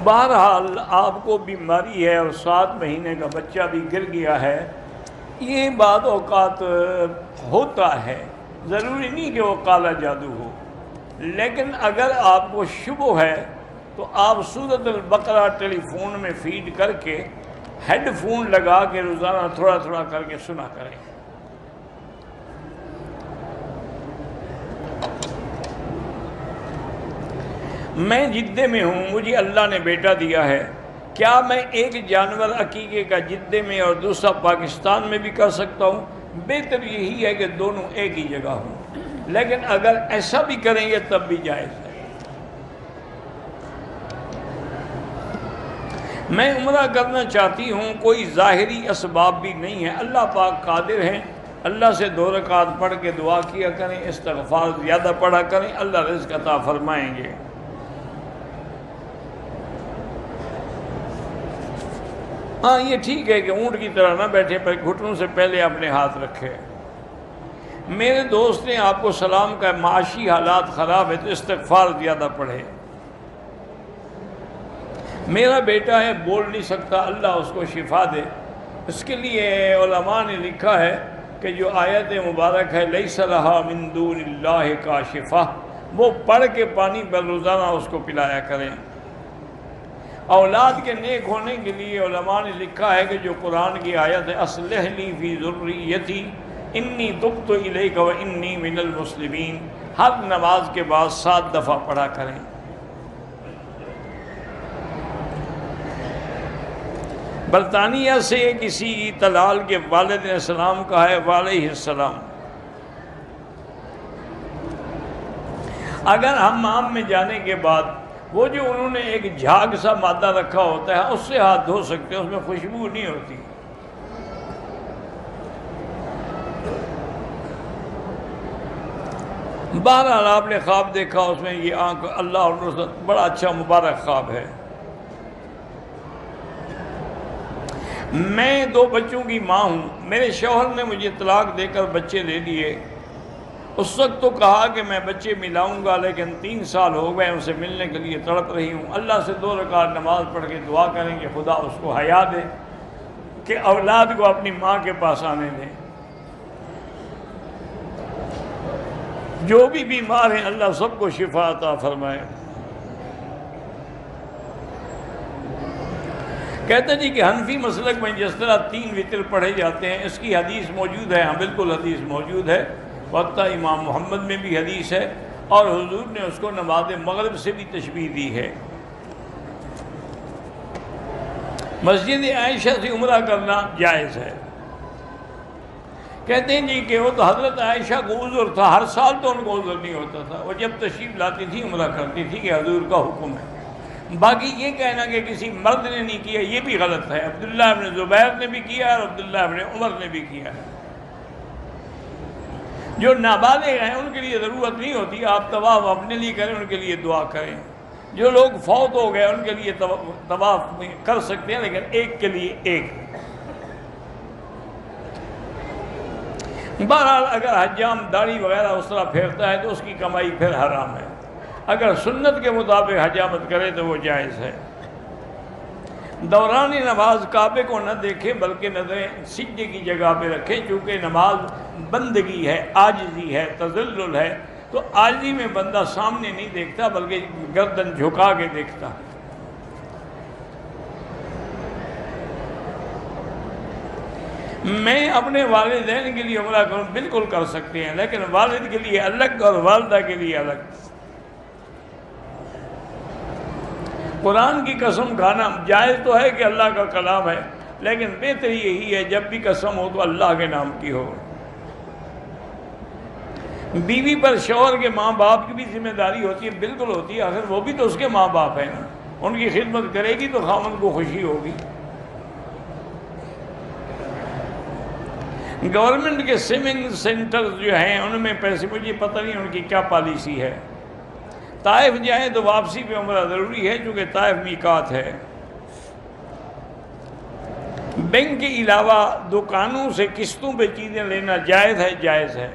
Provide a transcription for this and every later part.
بہرحال آپ کو بیماری ہے اور 7 مہینے کا بچہ بھی گر گیا ہے، یہ بعض اوقات ہوتا ہے، ضروری نہیں کہ وہ کالا جادو ہو، لیکن اگر آپ کو شبہ ہے تو آپ سورۃ البقرہ ٹیلی فون میں فیڈ کر کے ہیڈ فون لگا کے روزانہ تھوڑا تھوڑا کر کے سنا کریں۔ میں جدے میں ہوں، مجھے اللہ نے بیٹا دیا ہے، کیا میں ایک جانور عقیقے کا جدے میں اور دوسرا پاکستان میں بھی کر سکتا ہوں؟ بہتر یہی ہے کہ دونوں ایک ہی جگہ ہوں، لیکن اگر ایسا بھی کریں گے تب بھی جائز ہے۔ میں عمرہ کرنا چاہتی ہوں، کوئی ظاہری اسباب بھی نہیں ہے، اللہ پاک قادر ہیں، اللہ سے 2 رکعت پڑھ کے دعا کیا کریں، استغفار زیادہ پڑھا کریں، اللہ رزق عطا فرمائیں گے۔ ہاں یہ ٹھیک ہے کہ اونٹ کی طرح نہ بیٹھے، پر گھٹنوں سے پہلے اپنے ہاتھ رکھے۔ میرے دوست نے آپ کو سلام کا معاشی حالات خراب ہے تو استغفار زیادہ پڑھے۔ میرا بیٹا ہے، بول نہیں سکتا، اللہ اس کو شفا دے، اس کے لیے علماء نے لکھا ہے کہ جو آیت مبارک ہے لیس لہا من دون اللہ کاشفہ، وہ پڑھ کے پانی پر روزانہ اس کو پلایا کریں۔ اولاد کے نیک ہونے کے لیے علماء نے لکھا ہے کہ جو قرآن کی آیت ہے اصلح لی فی ذریتی انی تبت الیک و انی من المسلمین، ہر نماز کے بعد 7 دفعہ پڑھا کریں۔ برطانیہ سے کسی طلال کے والد نے سلام کہا ہے، وعلیہ السلام۔ اگر حمام میں جانے کے بعد وہ جو انہوں نے ایک جھاگ سا مادہ رکھا ہوتا ہے اس سے ہاتھ دھو سکتے ہیں، اس میں خوشبو نہیں ہوتی۔ بہرحال آپ نے خواب دیکھا، اس میں یہ آنکھ اللہ اور رسول، بڑا اچھا مبارک خواب ہے۔ میں 2 بچوں کی ماں ہوں، میرے شوہر نے مجھے طلاق دے کر بچے دے دیے، اس وقت تو کہا کہ میں بچے ملاؤں گا، لیکن 3 سال ہو گئے ان سے ملنے کے لیے تڑپ رہی ہوں۔ اللہ سے 2 رکعت نماز پڑھ کے دعا کریں کہ خدا اس کو حیا دے کہ اولاد کو اپنی ماں کے پاس آنے دیں۔ جو بھی بیمار ہیں اللہ سب کو شفا عطا فرمائے۔ کہتے جی کہ حنفی مسلک میں جس طرح 3 وتر پڑھے جاتے ہیں، اس کی حدیث موجود ہے؟ ہاں بالکل حدیث موجود ہے، وقتہ امام محمد میں بھی حدیث ہے، اور حضور نے اس کو نماز مغرب سے بھی تشبیہ دی ہے۔ مسجد عائشہ سے عمرہ کرنا جائز ہے۔ کہتے ہیں جی کہ وہ تو حضرت عائشہ کو عذر تھا، ہر سال تو ان کو عذر نہیں ہوتا تھا، وہ جب تشریف لاتی تھی عمرہ کرتی تھی کہ حضور کا حکم ہے۔ باقی یہ کہنا کہ کسی مرد نے نہیں کیا یہ بھی غلط ہے، عبداللہ ابن زبیر نے بھی کیا اور عبداللہ ابن عمر نے بھی کیا ہے۔ جو نابالغ ہیں ان کے لیے ضرورت نہیں ہوتی، آپ طواف اپنے لیے کریں، ان کے لیے دعا کریں۔ جو لوگ فوت ہو گئے ان کے لیے طواف کر سکتے ہیں، لیکن ایک کے لیے ایک۔ بہرحال اگر حجام داڑھی وغیرہ اس طرح پھیرتا ہے تو اس کی کمائی پھر حرام ہے، اگر سنت کے مطابق حجامت کرے تو وہ جائز ہے۔ دوران نماز کعبے کو نہ دیکھیں بلکہ نظریں سجدے کی جگہ پہ رکھیں، چونکہ نماز بندگی ہے، عاجزی ہے، تذلل ہے، تو عاجزی میں بندہ سامنے نہیں دیکھتا بلکہ گردن جھکا کے دیکھتا۔ میں اپنے والدین کے لیے عمرہ کروں، بالکل کر سکتے ہیں، لیکن والد کے لیے الگ اور والدہ کے لیے الگ۔ قرآن کی قسم کھانا جائز تو ہے کہ اللہ کا کلام ہے، لیکن بہتر یہی ہے جب بھی قسم ہو تو اللہ کے نام کی ہو۔ بیوی پر شوہر کے ماں باپ کی بھی ذمہ داری ہوتی ہے، بالکل ہوتی ہے، آخر وہ بھی تو اس کے ماں باپ ہیں نا، ان کی خدمت کرے گی تو خاوند کو خوشی ہوگی۔ گورنمنٹ کے سوئمنگ سینٹر جو ہیں ان میں پیسے، مجھے پتہ نہیں ان کی کیا پالیسی ہے۔ طائف جائیں تو واپسی پہ عمرہ ضروری ہے چونکہ طائف میقات ہے۔ بینک کے علاوہ دکانوں سے قسطوں پہ چیزیں لینا جائز ہے؟ جائز ہے۔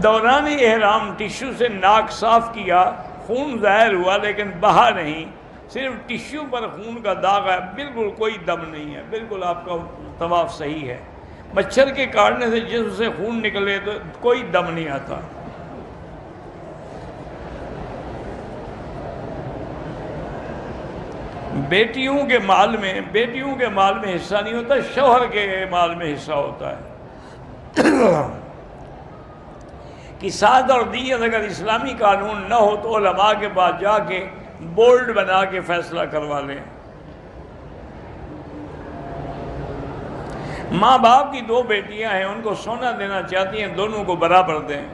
دوران احرام ٹشو سے ناک صاف کیا، خون ظاہر ہوا لیکن بہا نہیں، صرف ٹشو پر خون کا داغ ہے، بالکل کوئی دم نہیں ہے، بالکل آپ کا طواف صحیح ہے۔ مچھر کے کاٹنے سے جسم سے خون نکلے تو کوئی دم نہیں آتا۔ بیٹیوں کے مال میں حصہ نہیں ہوتا، شوہر کے مال میں حصہ ہوتا ہے۔ قصاص اور دیت اگر اسلامی قانون نہ ہو تو علماء کے پاس جا کے بولڈ بنا کے فیصلہ کروا لیں۔ ماں باپ کی 2 بیٹیاں ہیں، ان کو سونا دینا چاہتی ہیں، دونوں کو برابر دیں۔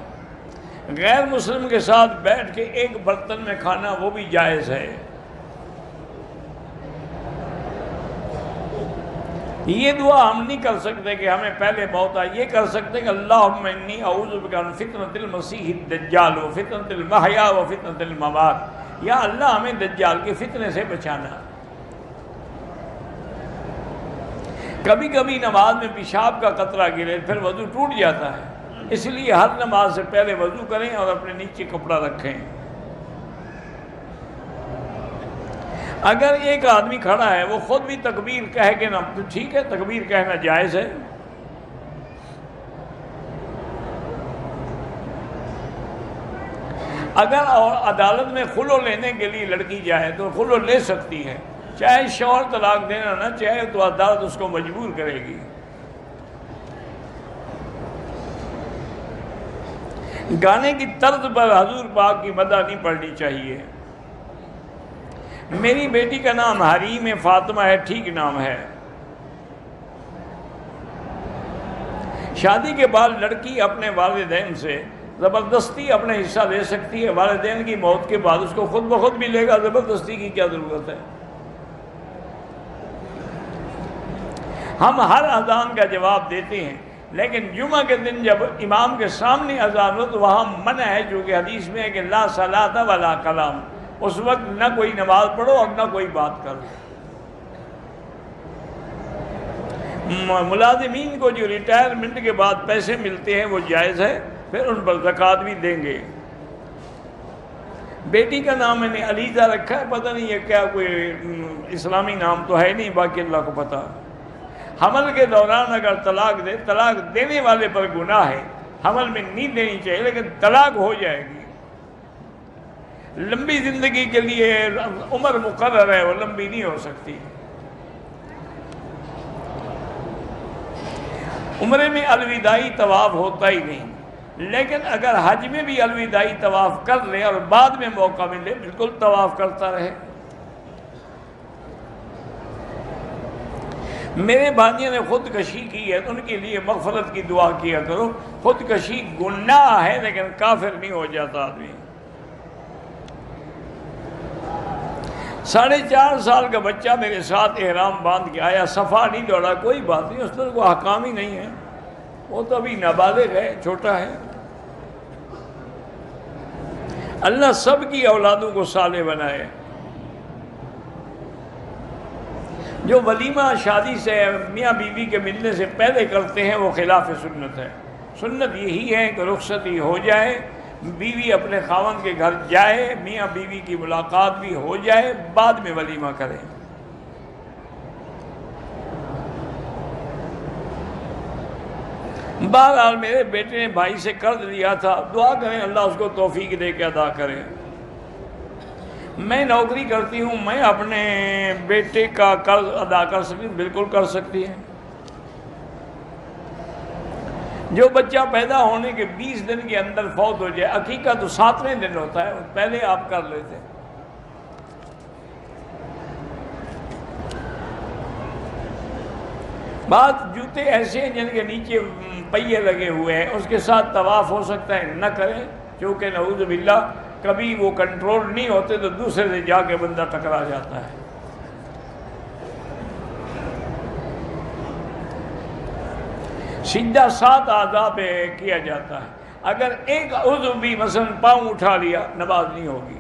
غیر مسلم کے ساتھ بیٹھ کے ایک برتن میں کھانا وہ بھی جائز ہے۔ یہ دعا ہم نہیں کر سکتے کہ ہمیں پہلے موت آئے، یہ کر سکتے کہ اللہم انی اعوذ بک من فتنۃ المسیح الدجال و فتنۃ المحیا و فتنۃ الممات، یا اللہ ہمیں دجال کے فتنے سے بچانا۔ کبھی کبھی نماز میں پیشاب کا قطرہ گرے پھر وضو ٹوٹ جاتا ہے، اس لیے ہر نماز سے پہلے وضو کریں اور اپنے نیچے کپڑا رکھیں۔ اگر ایک آدمی کھڑا ہے وہ خود بھی تکبیر کہہ کے نہ تو ٹھیک ہے، تکبیر کہنا جائز ہے۔ اگر اور عدالت میں خلو لینے کے لیے لڑکی جائے تو خلو لے سکتی ہے، چاہے شوہر طلاق دینا نہ چاہے تو عدالت اس کو مجبور کرے گی۔ گانے کی طرز پر حضور پاک کی مدح نہیں پڑھنی چاہیے۔ میری بیٹی کا نام حریم فاطمہ ہے، ٹھیک نام ہے۔ شادی کے بعد لڑکی اپنے والدین سے زبردستی اپنے حصہ لے سکتی ہے، والدین کی موت کے بعد اس کو خود بخود ملے گا، زبردستی کی کیا ضرورت ہے؟ ہم ہر اذان کا جواب دیتے ہیں، لیکن جمعہ کے دن جب امام کے سامنے اذان ہو تو وہاں منع ہے، جو کہ حدیث میں ہے کہ لا صلاۃ ولا کلام، اس وقت نہ کوئی نماز پڑھو اور نہ کوئی بات کرو۔ ملازمین کو جو ریٹائرمنٹ کے بعد پیسے ملتے ہیں وہ جائز ہے، پھر ان پر زکوٰۃ بھی دیں گے۔ بیٹی کا نام میں نے علیزہ رکھا ہے، پتہ نہیں یہ کیا کوئی اسلامی نام تو ہے نہیں، باقی اللہ کو پتہ۔ حمل کے دوران اگر طلاق دے، طلاق دینے والے پر گناہ ہے، حمل میں نہیں دینی چاہیے لیکن طلاق ہو جائے گی۔ لمبی زندگی کے لیے عمر مقرر ہے، وہ لمبی نہیں ہو سکتی۔ عمرے میں الوداعی طواف ہوتا ہی نہیں، لیکن اگر حج میں بھی الوداعی طواف کر لے اور بعد میں موقع ملے بالکل طواف کرتا رہے۔ میرے بھائیوں نے خودکشی کی ہے تو ان کے لیے مغفرت کی دعا کیا کرو۔ خودکشی گناہ ہے لیکن کافر نہیں ہو جاتا آدمی۔ 4.5 سال کا بچہ میرے ساتھ احرام باندھ کے آیا، صفا نہیں دوڑا، کوئی بات نہیں، اس پر کوئی احکام ہی نہیں ہے، وہ تو ابھی نابالغ ہے، چھوٹا ہے۔ اللہ سب کی اولادوں کو صالح بنائے۔ جو ولیمہ شادی سے میاں بیوی کے ملنے سے پہلے کرتے ہیں وہ خلاف سنت ہے۔ سنت یہی ہے کہ رخصتی ہو جائے، بیوی اپنے خاوند کے گھر جائے، میاں بیوی کی ملاقات بھی ہو جائے، بعد میں ولیمہ کریں۔ بہرحال میرے بیٹے نے بھائی سے قرض لیا تھا، دعا کریں اللہ اس کو توفیق دے کے ادا کرے۔ میں نوکری کرتی ہوں، میں اپنے بیٹے کا قرض ادا کر سکتی ہوں؟ بالکل کر سکتی ہیں۔ جو بچہ پیدا ہونے کے 20 دن کے اندر فوت ہو جائے، عقیقہ تو 7ویں دن ہوتا ہے، پہلے آپ کر لیتے ہیں۔ بعض جوتے ایسے ہیں جن کے نیچے پہیے لگے ہوئے ہیں، اس کے ساتھ طواف ہو سکتا ہے، نہ کریں، کیونکہ نعوذ باللہ کبھی وہ کنٹرول نہیں ہوتے تو دوسرے سے جا کے بندہ ٹکرا جاتا ہے۔ سجدہ 7 اعضاء پہ کیا جاتا ہے، اگر ایک عضو بھی مثلا پاؤں اٹھا لیا نماز نہیں ہوگی۔